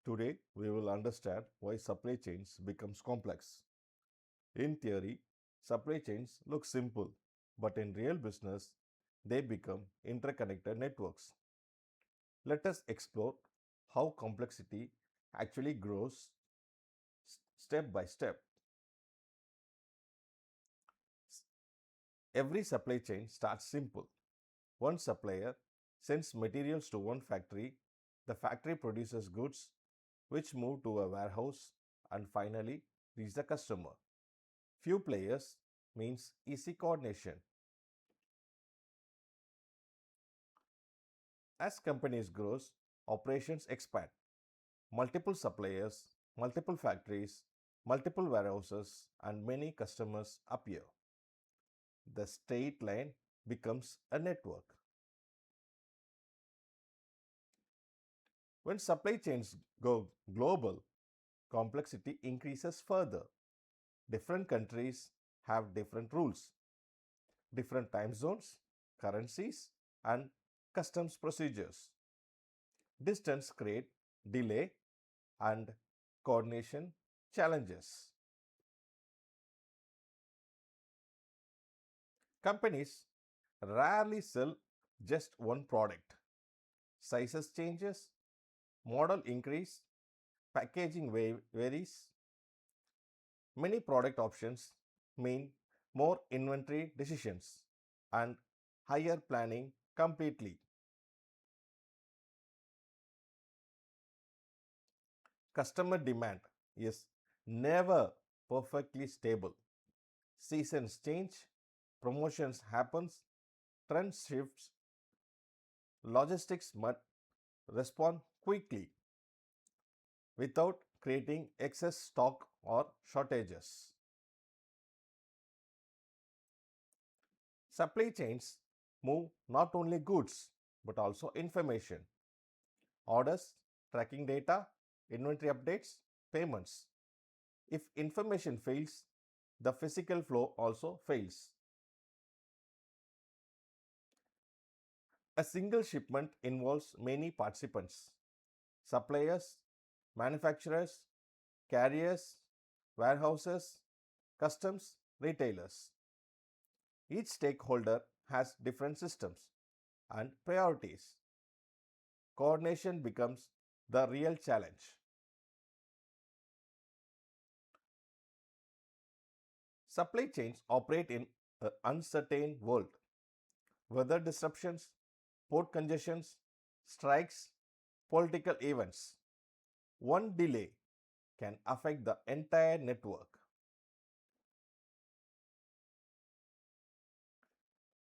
Today, we will understand why supply chains becomes complex. In theory, supply chains look simple, but in real business, they become interconnected networks. Let us explore how complexity actually grows step by step. Every supply chain starts simple. One supplier sends materials to one factory, the factory produces goods which move to a warehouse and finally reach the customer. Few players means easy coordination. As companies grows, operations expand. Multiple suppliers, multiple factories, multiple warehouses and many customers appear. The straight line becomes a network. When supply chains go global, complexity increases further. Different countries have different rules, different time zones, currencies, and customs procedures. Distance create delay and coordination challenges. Companies rarely sell just one product. Sizes changes, model increase, packaging varies. Many product options mean more inventory decisions and higher planning completely. Customer demand is never perfectly stable. Seasons change, promotions happens, trends shifts, logistics must respond quickly without creating excess stock or shortages. Supply chains move not only goods but also information, orders, tracking data, inventory updates, payments. If information fails, the physical flow also fails. A single shipment involves many participants: suppliers, manufacturers, carriers, warehouses, customs, retailers. Each stakeholder has different systems and priorities. Coordination becomes the real challenge. Supply chains operate in an uncertain world. Weather disruptions, port congestions, strikes, political events. One delay can affect the entire network.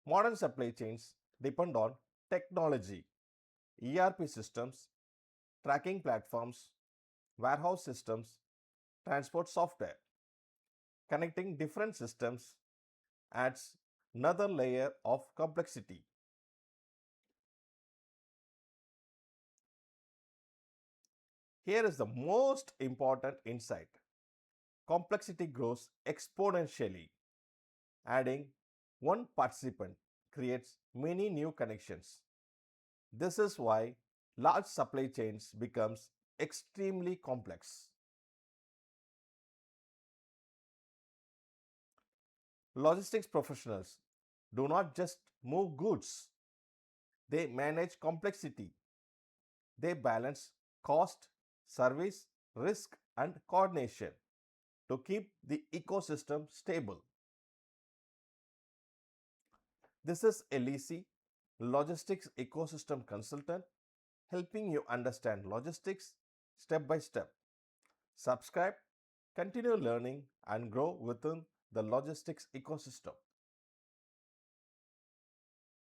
Modern supply chains depend on technology, ERP systems, tracking platforms, warehouse systems, transport software. Connecting different systems adds another layer of complexity. Here is the most important insight: complexity grows exponentially. Adding one participant creates many new connections. This is why large supply chains becomes extremely complex. Logistics professionals do not just move goods, they manage complexity. They balance cost, service, risk, and coordination to keep the ecosystem stable. This is LEC, Logistics Ecosystem Consultant, helping you understand logistics step by step. Subscribe, continue learning, and grow within the logistics ecosystem.